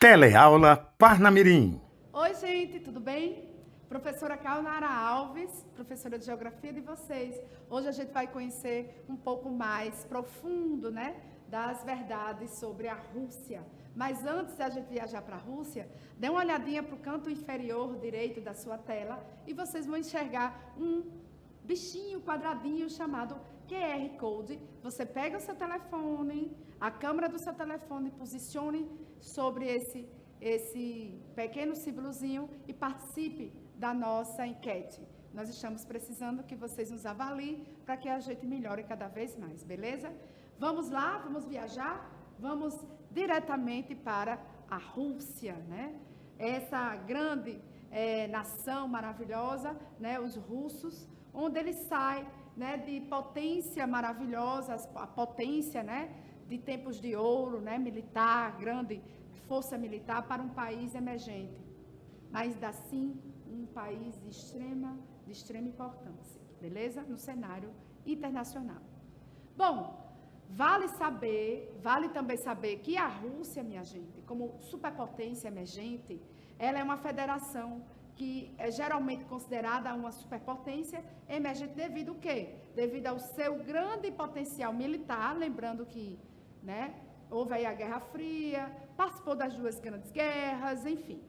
Teleaula Parnamirim. Oi, gente, tudo bem? Professora Carnara Alves, professora de Geografia de vocês. Hoje a gente vai conhecer um pouco mais profundo, das verdades sobre a Rússia. Mas antes da gente viajar para a Rússia, dê uma olhadinha para o canto inferior direito da sua tela e vocês vão enxergar um bichinho quadradinho chamado QR Code. Você pega o seu telefone, a câmera do seu telefone, posicione sobre esse pequeno símbolozinho e participe da nossa enquete. Nós estamos precisando que vocês nos avaliem para que a gente melhore cada vez mais, beleza? Vamos lá, vamos viajar, vamos diretamente para a Rússia, Essa grande nação maravilhosa, os russos, onde eles saem, de potência maravilhosa, a potência, de tempos de ouro, militar, grande força militar para um país emergente, mas assim um país de extrema importância, beleza? No cenário internacional. Bom, vale também saber que a Rússia, minha gente, como superpotência emergente, ela é uma federação que é geralmente considerada uma superpotência emergente devido ao quê? Devido ao seu grande potencial militar, lembrando que, houve aí a Guerra Fria, participou das duas grandes guerras, enfim.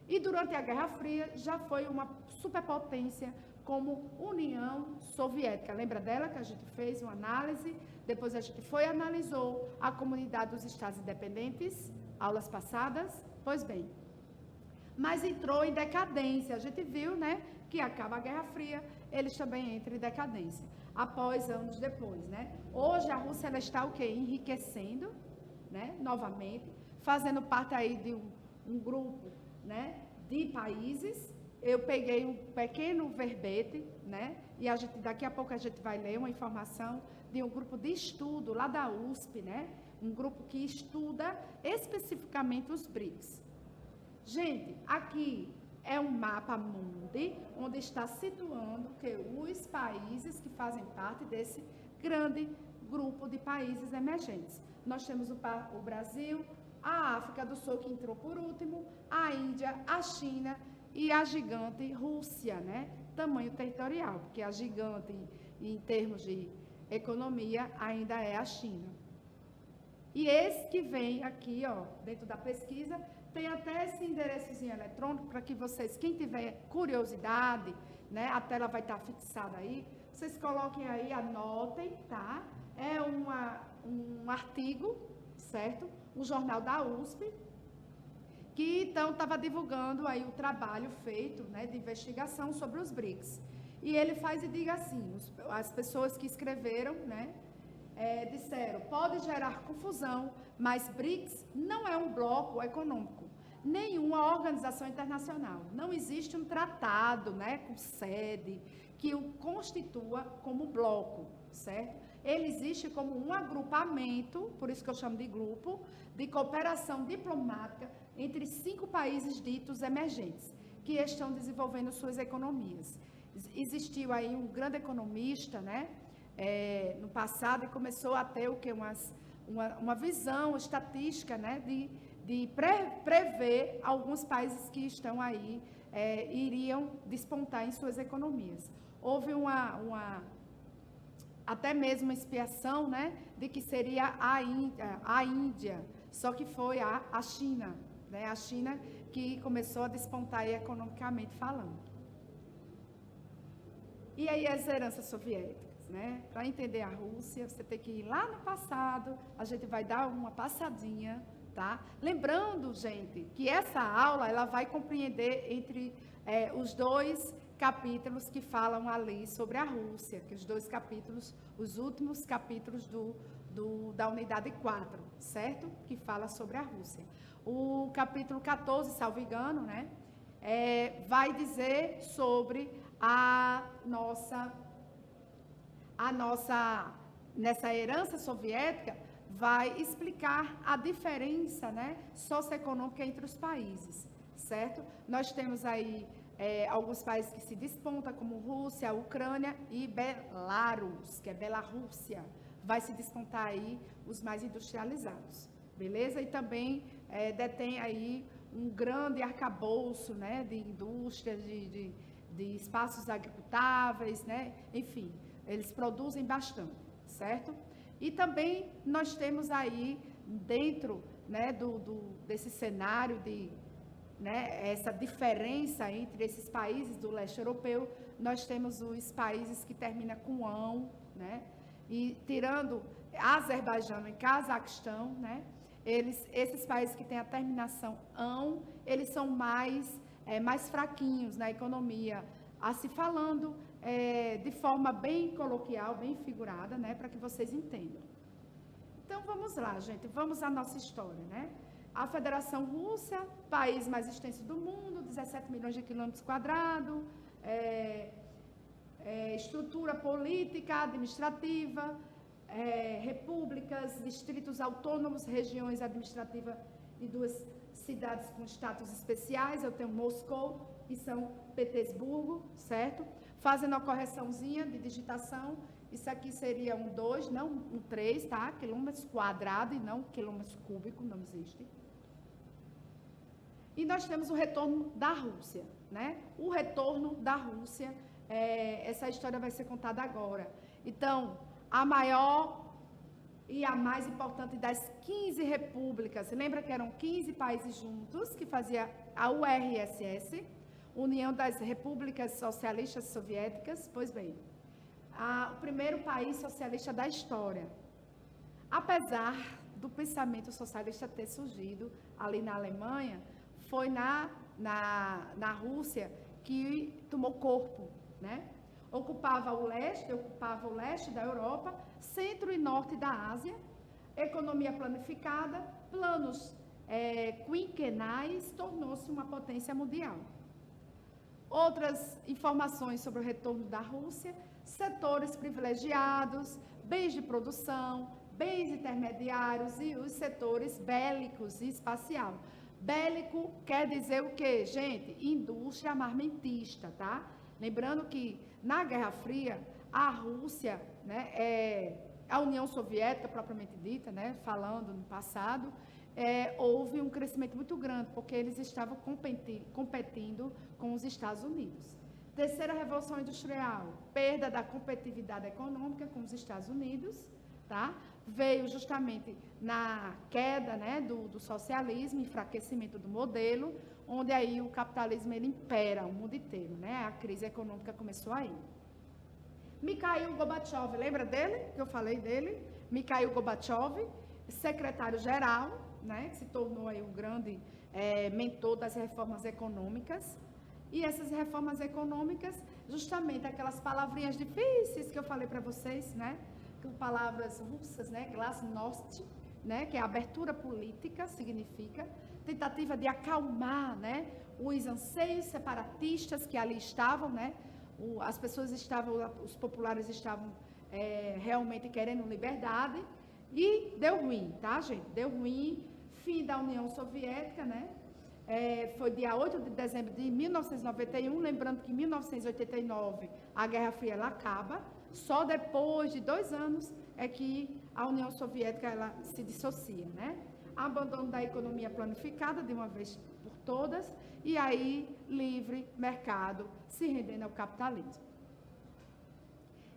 E durante a Guerra Fria já foi uma superpotência como União Soviética. Lembra dela que a gente fez uma análise? Depois a gente analisou a comunidade dos Estados Independentes, aulas passadas? Pois bem, mas entrou em decadência. A gente viu, que acaba a Guerra Fria, eles também entram em decadência, após anos depois, Hoje a Rússia ela está o quê? Enriquecendo, novamente, fazendo parte aí de um grupo, de países. Eu peguei um pequeno verbete, e daqui a pouco a gente vai ler uma informação de um grupo de estudo lá da USP, um grupo que estuda especificamente os BRICS. Gente, aqui é um mapa mundi, onde está situando que os países que fazem parte desse grande grupo de países emergentes. Nós temos o Brasil, a África do Sul, que entrou por último, a Índia, a China e a gigante Rússia, tamanho territorial, porque a gigante em termos de economia ainda é a China. E esse que vem aqui, dentro da pesquisa, tem até esse endereçozinho eletrônico para que vocês, quem tiver curiosidade, a tela vai estar fixada aí, vocês coloquem aí, anotem, tá? É um artigo, certo? Um jornal da USP, que então estava divulgando aí o trabalho feito, de investigação sobre os BRICS. E ele faz e diga assim, as pessoas que escreveram, disseram, pode gerar confusão, mas BRICS não é um bloco econômico, nenhuma organização internacional. Não existe um tratado, com sede, que o constitua como bloco, certo? Ele existe como um agrupamento, por isso que eu chamo de grupo, de cooperação diplomática entre 5 países ditos emergentes, que estão desenvolvendo suas economias. Existiu aí um grande economista, no passado, e começou a ter uma visão estatística, de prever alguns países que estão aí, iriam despontar em suas economias. Houve até mesmo uma expiação, de que seria a Índia, só que foi a China, a China que começou a despontar aí, economicamente falando. E aí as heranças soviéticas, Para entender a Rússia, você tem que ir lá no passado, a gente vai dar uma passadinha, tá? Lembrando, gente, que essa aula, ela vai compreender entre os 2 capítulos que falam ali sobre a Rússia, que os 2 capítulos, os últimos capítulos da unidade 4, certo? Que fala sobre a Rússia. O capítulo 14, salvo engano, vai dizer sobre nessa herança soviética, vai explicar a diferença, socioeconômica entre os países, certo? Nós temos aí alguns países que se despontam, como Rússia, Ucrânia e Belarus, que é Belarússia, vai se despontar aí os mais industrializados, beleza? E também detém aí um grande arcabouço, né, de indústrias, de espaços agricultáveis, né, enfim, eles produzem bastante, certo? E também nós temos aí, dentro, né, desse cenário né, essa diferença entre esses países do leste europeu, nós temos os países que terminam com ão, né, e tirando Azerbaijão e Cazaquistão, né, esses países que têm a terminação ão, eles são mais fraquinhos na economia, se falando de forma bem coloquial, bem figurada, né, para que vocês entendam. Então, vamos lá, gente, vamos à nossa história, né? A Federação Rússia, país mais extenso do mundo, 17 milhões de quilômetros quadrados, estrutura política, administrativa, repúblicas, distritos autônomos, regiões administrativas e 2 cidades com status especiais. Eu tenho Moscou e São Petersburgo, certo? Fazendo uma correçãozinha de digitação, isso aqui seria um 2, não um 3, tá? Quilômetros quadrados e não quilômetros cúbicos, não existe. E nós temos o retorno da Rússia, né? O retorno da Rússia, essa história vai ser contada agora. Então, a maior e a mais importante das 15 repúblicas, lembra que eram 15 países juntos que fazia a URSS, União das Repúblicas Socialistas Soviéticas? Pois bem, o primeiro país socialista da história. Apesar do pensamento socialista ter surgido ali na Alemanha, foi na Rússia que tomou corpo, né? Ocupava o leste da Europa, centro e norte da Ásia, economia planificada, planos quinquenais, tornou-se uma potência mundial. Outras informações sobre o retorno da Rússia: setores privilegiados, bens de produção, bens intermediários e os setores bélicos e espacial. Bélico quer dizer o quê, gente? Indústria armamentista, tá? Lembrando que na Guerra Fria, a Rússia, né, a União Soviética propriamente dita, né, falando no passado, houve um crescimento muito grande, porque eles estavam competindo com os Estados Unidos. Terceira Revolução Industrial, perda da competitividade econômica com os Estados Unidos, tá? Veio justamente na queda, né, do socialismo, enfraquecimento do modelo, onde aí o capitalismo ele impera o mundo inteiro, né? A crise econômica começou aí. Mikhail Gorbachev, lembra dele? Que eu falei dele? Mikhail Gorbachev, secretário-geral, né? Que se tornou aí um grande mentor das reformas econômicas. E essas reformas econômicas, justamente aquelas palavrinhas difíceis que eu falei para vocês, né? Com palavras russas, né? Glasnost, né? Que é abertura política, significa tentativa de acalmar, né? Os anseios separatistas que ali estavam, né? As pessoas estavam, os populares estavam realmente querendo liberdade, e deu ruim, tá, gente? Deu ruim, fim da União Soviética, né? Foi dia 8 de dezembro de 1991, lembrando que em 1989 a Guerra Fria ela acaba, só depois de 2 anos é que a União Soviética ela se dissocia, né? Abandono da economia planificada de uma vez por todas, e aí livre mercado, se rendendo ao capitalismo.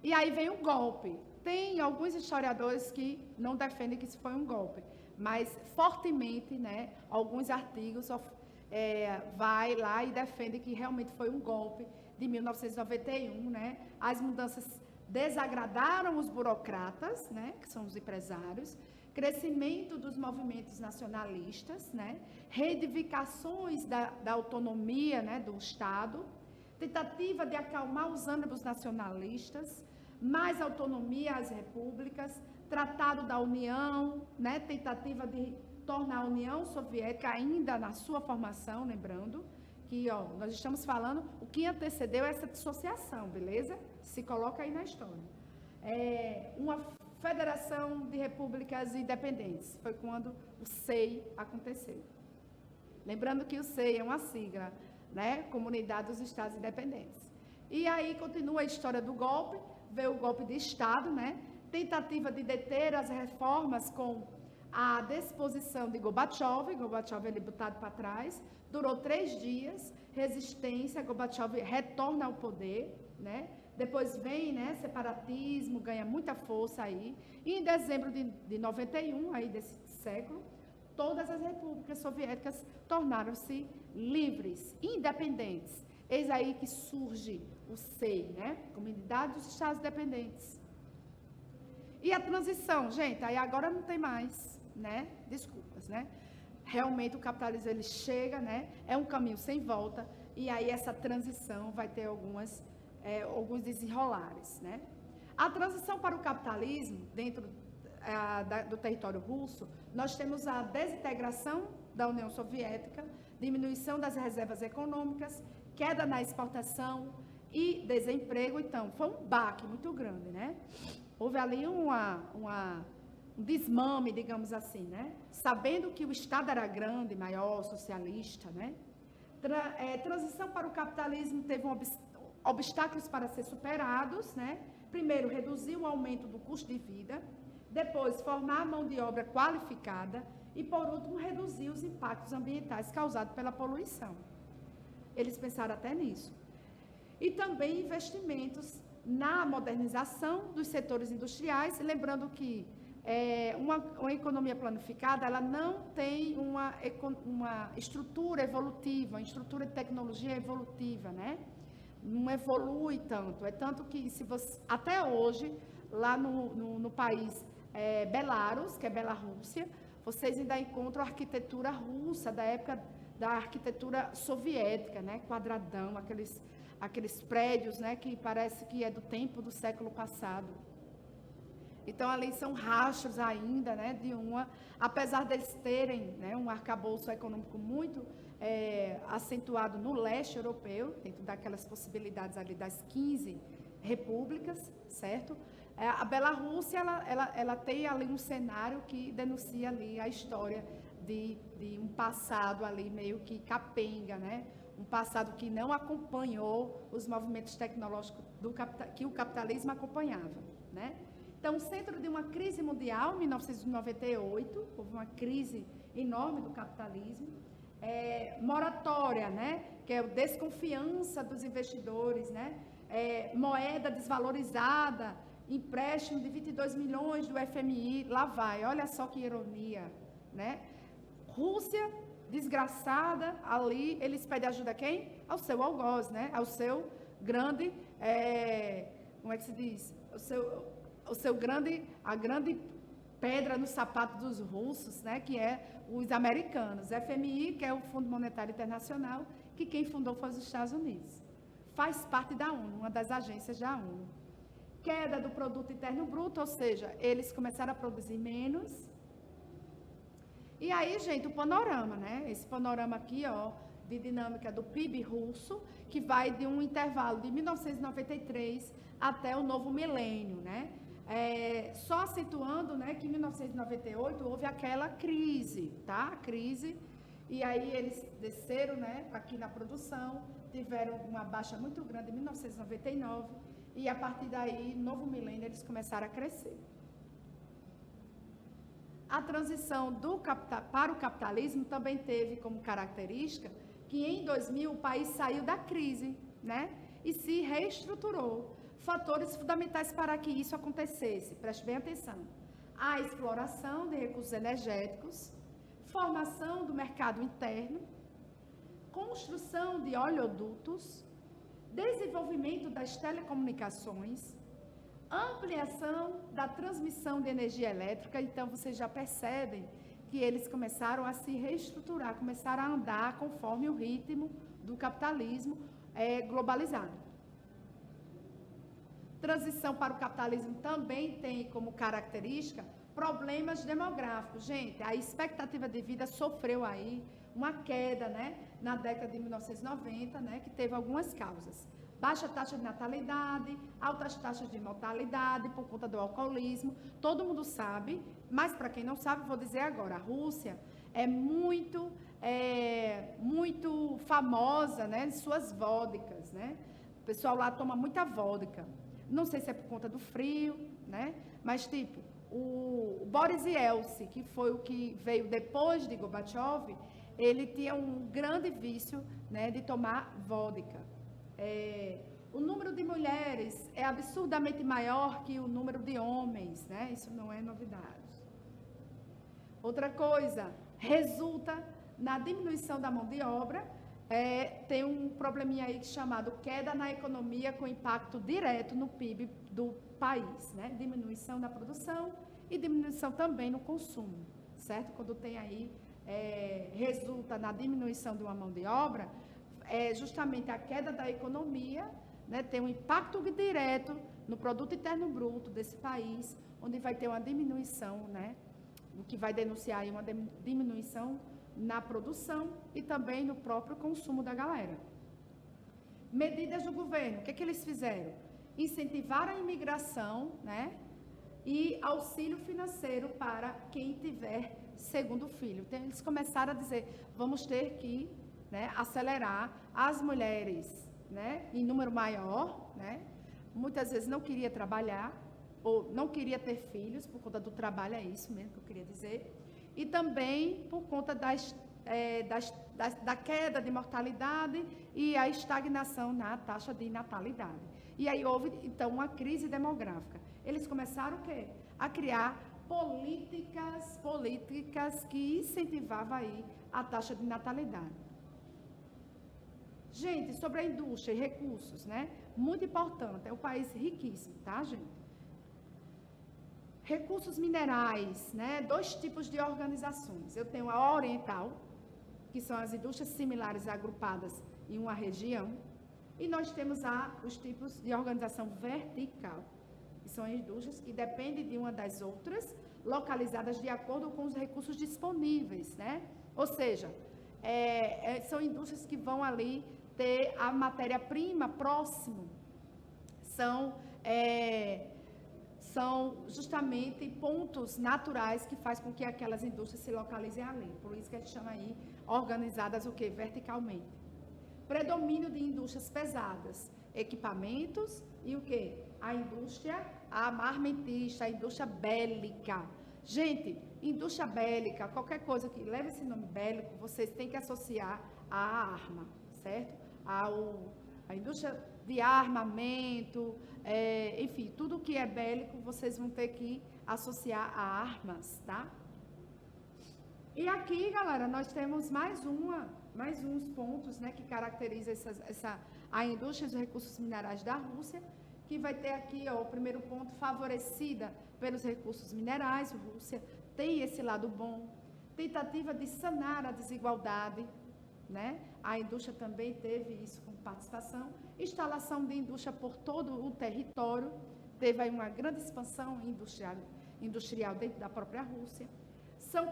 E aí vem o golpe. Tem alguns historiadores que não defendem que isso foi um golpe, mas fortemente, né, alguns artigos vai lá e defende que realmente foi um golpe de 1991, né? As mudanças desagradaram os burocratas, né, que são os empresários, crescimento dos movimentos nacionalistas, né, reivindicações da autonomia, né, do Estado, tentativa de acalmar os ânimos nacionalistas, mais autonomia às repúblicas, Tratado da União, né, tentativa de tornar a União Soviética ainda na sua formação, lembrando que nós estamos falando o que antecedeu essa dissociação, beleza? Se coloca aí na história. Uma Federação de Repúblicas Independentes, foi quando o SEI aconteceu. Lembrando que o SEI é uma sigla, né? Comunidade dos Estados Independentes. E aí continua a história do golpe, veio o golpe de Estado, né? Tentativa de deter as reformas com à disposição de Gorbachev ele botado para trás, durou 3 dias, resistência, Gorbachev retorna ao poder, né? Depois vem, né, separatismo, ganha muita força aí, e em dezembro de 91, aí desse século, todas as repúblicas soviéticas tornaram-se livres, independentes. Eis aí que surge o SEI, né? Comunidade dos Estados Dependentes. E a transição, gente, aí agora não tem mais, né? Desculpas, né? Realmente o capitalismo ele chega, né? É um caminho sem volta, e aí essa transição vai ter alguns desenrolares, né? A transição para o capitalismo, dentro do território russo, nós temos a desintegração da União Soviética, diminuição das reservas econômicas, queda na exportação e desemprego. Então, foi um baque muito grande, né? Houve ali um desmame, digamos assim, né? Sabendo que o Estado era grande, maior, socialista, né? Transição para o capitalismo teve obstáculos para ser superados, né? Primeiro, reduzir o aumento do custo de vida, depois, formar a mão de obra qualificada e, por último, reduzir os impactos ambientais causados pela poluição. Eles pensaram até nisso. E também investimentos na modernização dos setores industriais, lembrando que uma economia planificada, ela não tem uma estrutura evolutiva, uma estrutura de tecnologia evolutiva, né? Não evolui tanto. É tanto que, se você, até hoje, lá no país Belarus, que é Bielorrússia, vocês ainda encontram a arquitetura russa, da época da arquitetura soviética, né? Quadradão, aqueles prédios, né? Que parece que é do tempo do século passado. Então, ali são rastros ainda, né? Apesar deles terem, né, um arcabouço econômico muito acentuado no leste europeu, dentro daquelas possibilidades ali das 15 repúblicas, certo? A Bielorrússia, ela tem ali um cenário que denuncia ali a história de um passado ali meio que capenga, né? Um passado que não acompanhou os movimentos tecnológicos que o capitalismo acompanhava, né? Então, centro de uma crise mundial, em 1998, houve uma crise enorme do capitalismo, moratória, né? Que é a desconfiança dos investidores, né? Moeda desvalorizada, empréstimo de 22 milhões do FMI, lá vai, olha só que ironia, né? Rússia, desgraçada, ali, eles pedem ajuda a quem? Ao seu algoz, né? Ao seu grande, como é que se diz? A grande pedra no sapato dos russos, né? Que é os americanos. FMI, que é o Fundo Monetário Internacional, que quem fundou foi os Estados Unidos. Faz parte da ONU, uma das agências da ONU. Queda do produto interno bruto, ou seja, eles começaram a produzir menos. E aí, gente, o panorama, né? Esse panorama aqui, ó, de dinâmica do PIB russo, que vai de um intervalo de 1993 até o novo milênio, né? Só acentuando, né, que em 1998 houve aquela crise, tá? A crise, e aí eles desceram, né, aqui na produção, tiveram uma baixa muito grande em 1999, e a partir daí, novo milênio, eles começaram a crescer. A transição para o capitalismo também teve como característica que em 2000 o país saiu da crise, né, e se reestruturou. Fatores fundamentais para que isso acontecesse, preste bem atenção: a exploração de recursos energéticos, formação do mercado interno, construção de oleodutos, desenvolvimento das telecomunicações, ampliação da transmissão de energia elétrica. Então, vocês já percebem que eles começaram a se reestruturar, começaram a andar conforme o ritmo do capitalismo globalizado. Transição para o capitalismo também tem como característica problemas demográficos. Gente, a expectativa de vida sofreu aí uma queda, né, na década de 1990, né, que teve algumas causas. Baixa taxa de natalidade, altas taxas de mortalidade por conta do alcoolismo, todo mundo sabe, mas para quem não sabe, vou dizer agora, a Rússia é muito famosa, né, em suas vodkas, né? O pessoal lá toma muita vodka. Não sei se é por conta do frio, né? Mas, tipo, o Boris Yeltsin, que foi o que veio depois de Gorbachev, ele tinha um grande vício, né, de tomar vodka. O número de mulheres é absurdamente maior que o número de homens, né? Isso não é novidade. Outra coisa, resulta na diminuição da mão de obra. Tem um probleminha aí chamado queda na economia com impacto direto no PIB do país, né? Diminuição da produção e diminuição também no consumo, certo? Quando tem aí, resulta na diminuição de uma mão de obra, justamente a queda da economia, né? Tem um impacto direto no produto interno bruto desse país, onde vai ter uma diminuição, né? O que vai denunciar aí uma diminuição na produção e também no próprio consumo da galera. Medidas do governo, o que eles fizeram? Incentivar a imigração, né? E auxílio financeiro para quem tiver segundo filho. Então, eles começaram a dizer, vamos ter que, né, acelerar as mulheres, né, em número maior, né? Muitas vezes não queria trabalhar, ou não queria ter filhos, por conta do trabalho, é isso mesmo que eu queria dizer, e também por conta da queda de mortalidade e a estagnação na taxa de natalidade. E aí houve, então, uma crise demográfica. Eles começaram o quê? A criar políticas que incentivavam aí a taxa de natalidade. Gente, sobre a indústria e recursos, né? Muito importante, é um país riquíssimo, tá, gente? Recursos minerais, né? 2 tipos de organizações. Eu tenho a oriental, que são as indústrias similares agrupadas em uma região, e nós temos os tipos de organização vertical, que são indústrias que dependem de uma das outras, localizadas de acordo com os recursos disponíveis, né? Ou seja, são indústrias que vão ali ter a matéria-prima próximo. São justamente pontos naturais que faz com que aquelas indústrias se localizem ali. Por isso que a gente chama aí organizadas o quê? Verticalmente. Predomínio de indústrias pesadas, equipamentos e o quê? A indústria armamentista, a indústria bélica. Gente, indústria bélica, qualquer coisa que leve esse nome bélico, vocês têm que associar à arma, certo? A indústria de armamento, enfim, tudo que é bélico, vocês vão ter que associar a armas, tá? E aqui, galera, nós temos mais uns pontos, né, que caracteriza a indústria dos recursos minerais da Rússia, que vai ter aqui, ó, o primeiro ponto, favorecida pelos recursos minerais. A Rússia tem esse lado bom, tentativa de sanar a desigualdade, né? A indústria também teve isso com participação, instalação de indústria por todo o território, teve aí uma grande expansão industrial dentro da própria Rússia. São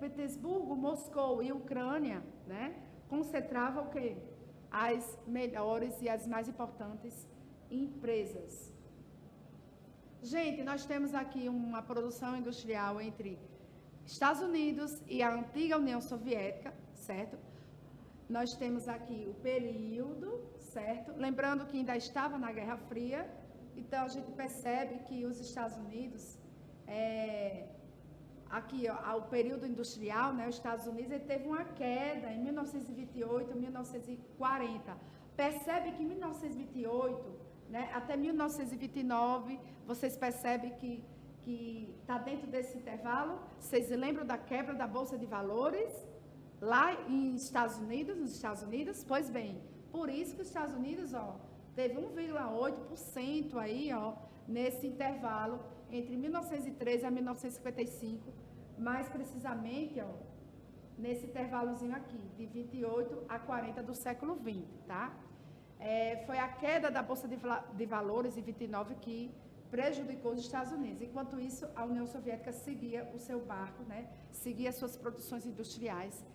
Petersburgo, Moscou e Ucrânia, né, concentravam o quê? As melhores e as mais importantes empresas. Gente, nós temos aqui uma produção industrial entre Estados Unidos e a antiga União Soviética, certo? Nós temos aqui o período, certo? Lembrando que ainda estava na Guerra Fria, então a gente percebe que os Estados Unidos, aqui, ó, o período industrial, né, os Estados Unidos, ele teve uma queda em 1928, 1940. Percebe que em 1928, né, até 1929, vocês percebem que está dentro desse intervalo. Vocês lembram da quebra da Bolsa de Valores lá nos Estados Unidos? Pois bem, por isso que os Estados Unidos, ó, teve 1,8% aí, ó, nesse intervalo entre 1913 a 1955, mais precisamente, ó, nesse intervalozinho aqui, de 28 a 40 do século 20, tá? Foi a queda da Bolsa de Valores em 29 que prejudicou os Estados Unidos. Enquanto isso, a União Soviética seguia o seu barco, né? Seguia suas produções industriais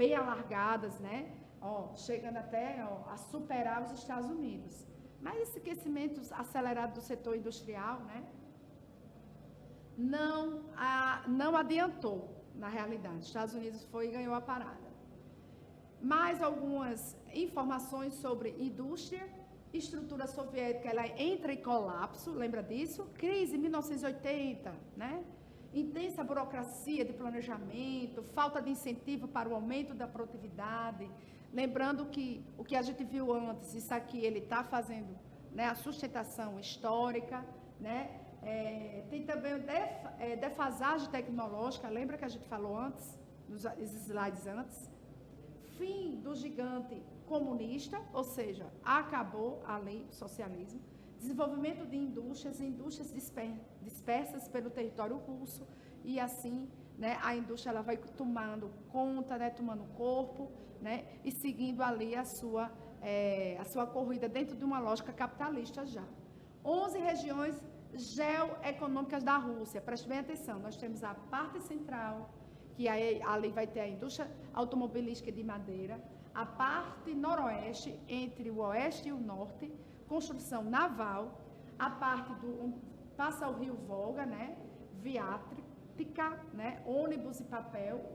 bem alargadas, né? Ó, chegando até, ó, a superar os Estados Unidos. Mas esse crescimento acelerado do setor industrial, né, não adiantou, na realidade. Os Estados Unidos foi e ganhou a parada. Mais algumas informações sobre indústria. Estrutura soviética, ela entra em colapso, lembra disso? Crise em 1980, né? intensa burocracia de planejamento, falta de incentivo para o aumento da produtividade. Lembrando que o que a gente viu antes, isso aqui ele está fazendo, né, a sustentação histórica, né? Tem também defasagem tecnológica, lembra que a gente falou antes, nos slides antes? Fim do gigante comunista, ou seja, acabou a lei do socialismo, desenvolvimento de indústrias dispersas pelo território russo, e assim, né, a indústria ela vai tomando conta, né, tomando corpo, né, e seguindo ali a sua corrida dentro de uma lógica capitalista já. 11 regiões geoeconômicas da Rússia, preste bem atenção, nós temos a parte central, que aí, ali vai ter a indústria automobilística de madeira, a parte noroeste, entre o oeste e o norte, construção naval, a parte passa o rio Volga, né, viática, né, ônibus e papel,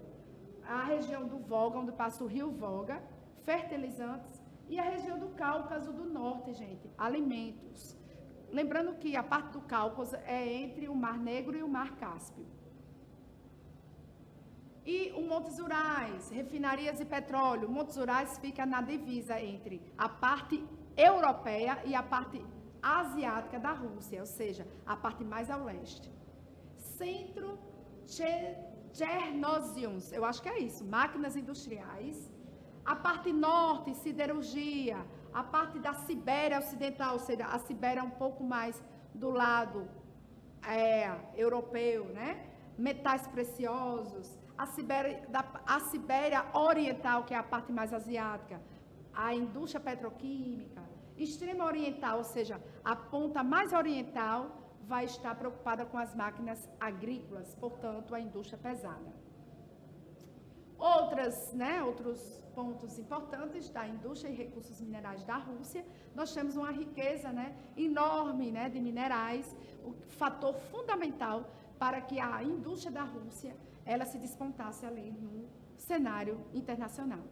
a região do Volga, onde passa o rio Volga, fertilizantes, e a região do Cáucaso do Norte, gente, alimentos. Lembrando que a parte do Cáucaso é entre o Mar Negro e o Mar Cáspio. E o Montes Urais, refinarias de petróleo. O Montes Urais fica na divisa entre a parte europeia e a parte asiática da Rússia, ou seja, a parte mais ao leste. Centro Chernozemsk, eu acho que é isso, máquinas industriais. A parte norte, siderurgia. A parte da Sibéria Ocidental, ou seja, a Sibéria é um pouco mais do lado europeu, né? Metais preciosos. A Sibéria Oriental, que é a parte mais asiática, a indústria petroquímica, extrema oriental, ou seja, a ponta mais oriental vai estar preocupada com as máquinas agrícolas, portanto, a indústria pesada. Outros pontos importantes da indústria e recursos minerais da Rússia, nós temos uma riqueza, né, enorme, né, de minerais, o fator fundamental para que a indústria da Rússia ela se despontasse ali no cenário internacional.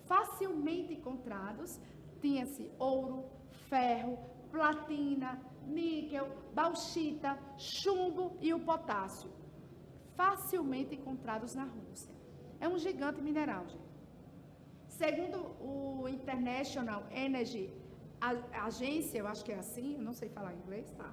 Facilmente encontrados, tinha-se ouro, ferro, platina, níquel, bauxita, chumbo e o potássio. Facilmente encontrados na Rússia. É um gigante mineral, gente. Segundo o International Energy Agência, eu acho que é assim, eu não sei falar inglês, tá?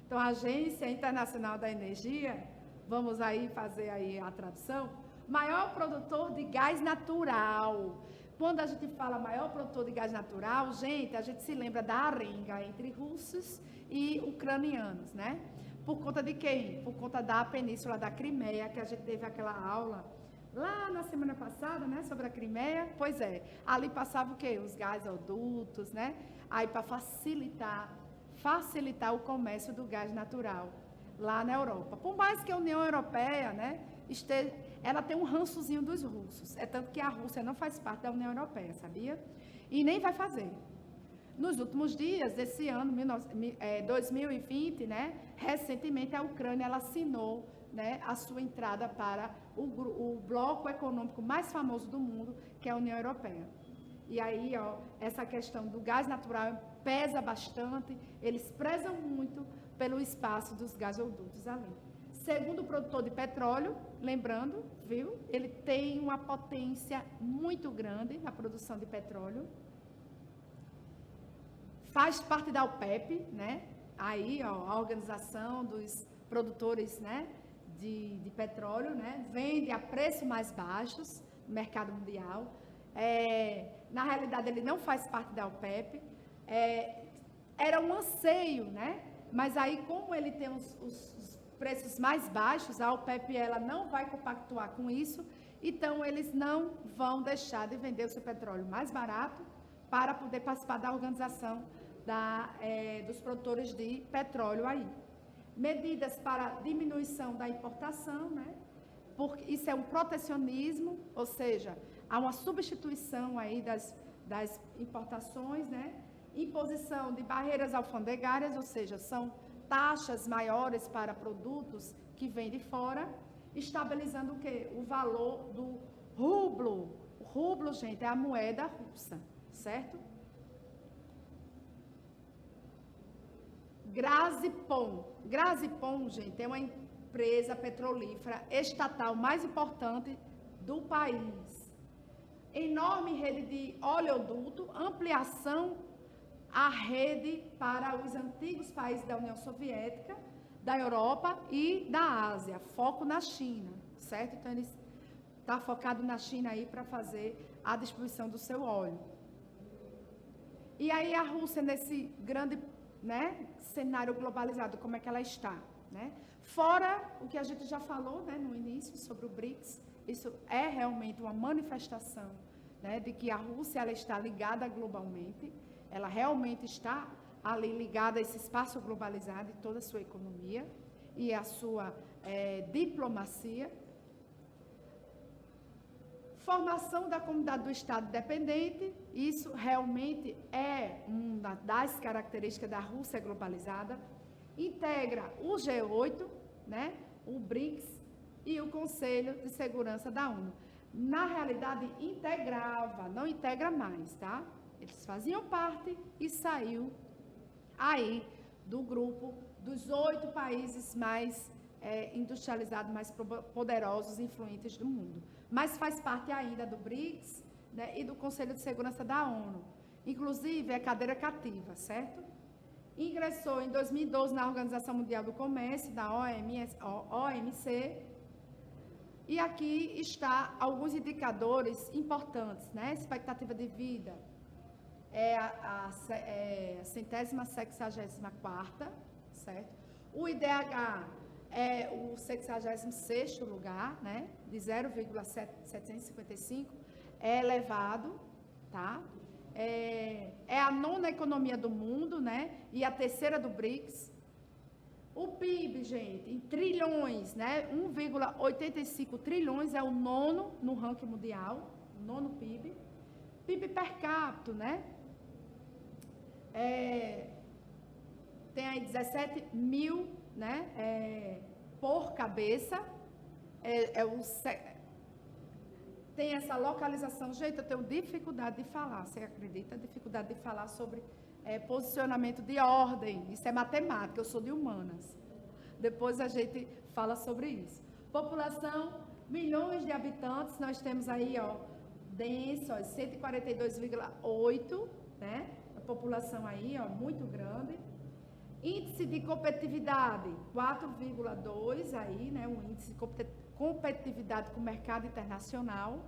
Então, a Agência Internacional da Energia, vamos aí fazer aí a tradução, maior produtor de gás natural. Quando a gente fala maior produtor de gás natural, gente, a gente se lembra da arenga entre russos e ucranianos, né? Por conta de quem? Por conta da península da Crimeia, que a gente teve aquela aula lá na semana passada, né, sobre a Crimeia. Pois é, ali passava o quê? Os gasodutos, né? Aí para facilitar o comércio do gás natural lá na Europa. Por mais que a União Europeia, né, ela tem um rançozinho dos russos. É tanto que a Rússia não faz parte da União Europeia, sabia? E nem vai fazer. Nos últimos dias desse ano, 2020, né, recentemente a Ucrânia ela assinou, né, a sua entrada para o bloco econômico mais famoso do mundo, que é a União Europeia. E aí, ó, essa questão do gás natural pesa bastante, eles prezam muito pelo espaço dos gasodutos ali. Segundo o produtor de petróleo, lembrando, viu, ele tem uma potência muito grande na produção de petróleo. Faz parte da OPEP, né? Aí, ó, a organização dos produtores, né, de petróleo, né? Vende a preços mais baixos no mercado mundial. Na realidade, ele não faz parte da OPEP. Era um anseio, né? Mas aí, como ele tem os preços mais baixos, a OPEP ela não vai compactuar com isso, então eles não vão deixar de vender o seu petróleo mais barato para poder participar da organização dos produtores de petróleo aí. Medidas para diminuição da importação, né? Porque isso é um protecionismo, ou seja, há uma substituição aí das importações, né? Imposição de barreiras alfandegárias, ou seja, são taxas maiores para produtos que vêm de fora, estabilizando o quê? O valor do rublo. O rublo, gente, é a moeda russa, certo? Grazipom. Grazipom, gente, é uma empresa petrolífera estatal mais importante do país. Enorme rede de oleoduto, ampliação à rede para os antigos países da União Soviética, da Europa e da Ásia, foco na China, certo? Então, ele está focado na China aí para fazer a distribuição do seu óleo. E aí a Rússia, nesse grande, né, cenário globalizado, como é que ela está? Né? Fora o que a gente já falou, né, no início sobre o BRICS, isso é realmente uma manifestação, né, de que a Rússia ela está ligada globalmente, ela realmente está ali ligada a esse espaço globalizado e toda a sua economia e a sua diplomacia. Formação da comunidade do Estado dependente, isso realmente é uma das características da Rússia globalizada. Integra o G8, né, o BRICS e o Conselho de Segurança da ONU. Na realidade, integrava, não integra mais, tá? Eles faziam parte e saiu aí do grupo dos 8 países mais industrializados, mais poderosos e influentes do mundo. Mas faz parte ainda do BRICS, né, e do Conselho de Segurança da ONU. Inclusive, é cadeira cativa, certo? Ingressou em 2012 na Organização Mundial do Comércio, da OMC, e aqui está alguns indicadores importantes, né? Expectativa de vida é a 164ª, certo? O IDH é o 66º lugar, né? De 0,755, é elevado, tá? É a 9ª economia do mundo, né? E a 3ª do BRICS. O PIB, gente, em trilhões, né? 1,85 trilhões é o 9º no ranking mundial, o 9º PIB. PIB per capita, né? Tem aí 17 mil, né? Por cabeça. Tem essa localização. Gente, eu tenho dificuldade de falar, você acredita? Dificuldade de falar sobre posicionamento de ordem. Isso é matemática, eu sou de humanas. Depois a gente fala sobre isso. População, milhões de habitantes, nós temos aí, ó, denso, 142,8, né? A população aí, ó, muito grande. Índice de competitividade, 4,2 aí, né? Um índice de competitividade com o mercado internacional.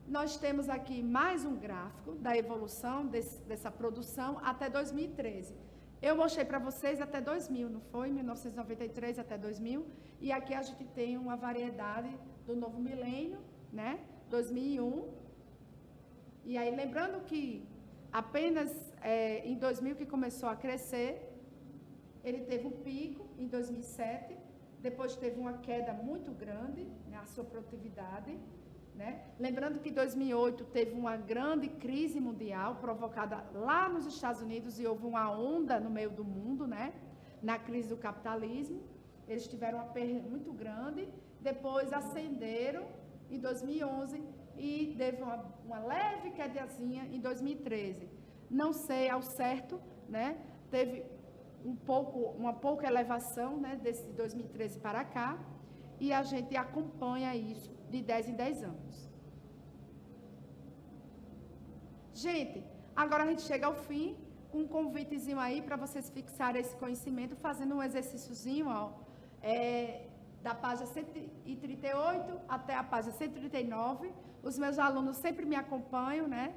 Nós temos aqui mais um gráfico da evolução dessa produção até 2013. Eu mostrei para vocês até 2000, não foi? 1993 até 2000. E aqui a gente tem uma variedade do novo milênio, né? 2001. E aí, lembrando que apenas em 2000 que começou a crescer, ele teve um pico em 2007, depois teve uma queda muito grande na sua produtividade, né? Lembrando que em 2008 teve uma grande crise mundial provocada lá nos Estados Unidos e houve uma onda no meio do mundo, né? Na crise do capitalismo. Eles tiveram uma perda muito grande, depois ascenderam em 2011 e teve uma leve quedazinha em 2013. Não sei ao certo, né? Teve uma pouca elevação, né? Desse 2013 para cá, e a gente acompanha isso de 10 em 10 anos. Gente, agora a gente chega ao fim, com um convitezinho aí para vocês fixarem esse conhecimento, fazendo um exercíciozinho, ó, da página 138 até a página 139. Os meus alunos sempre me acompanham, né?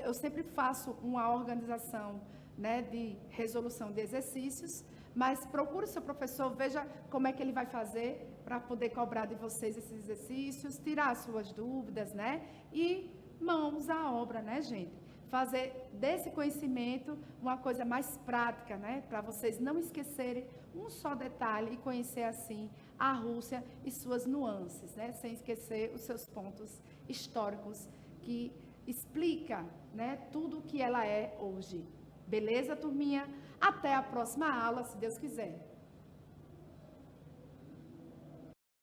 Eu sempre faço uma organização, né, de resolução de exercícios, mas procure o seu professor, veja como é que ele vai fazer para poder cobrar de vocês esses exercícios, tirar as suas dúvidas, né? E mãos à obra, né, gente? Fazer desse conhecimento uma coisa mais prática, né? Para vocês não esquecerem um só detalhe e conhecer, assim, a Rússia e suas nuances, né? Sem esquecer os seus pontos históricos que explica, né, tudo o que ela é hoje. Beleza, turminha? Até a próxima aula, se Deus quiser.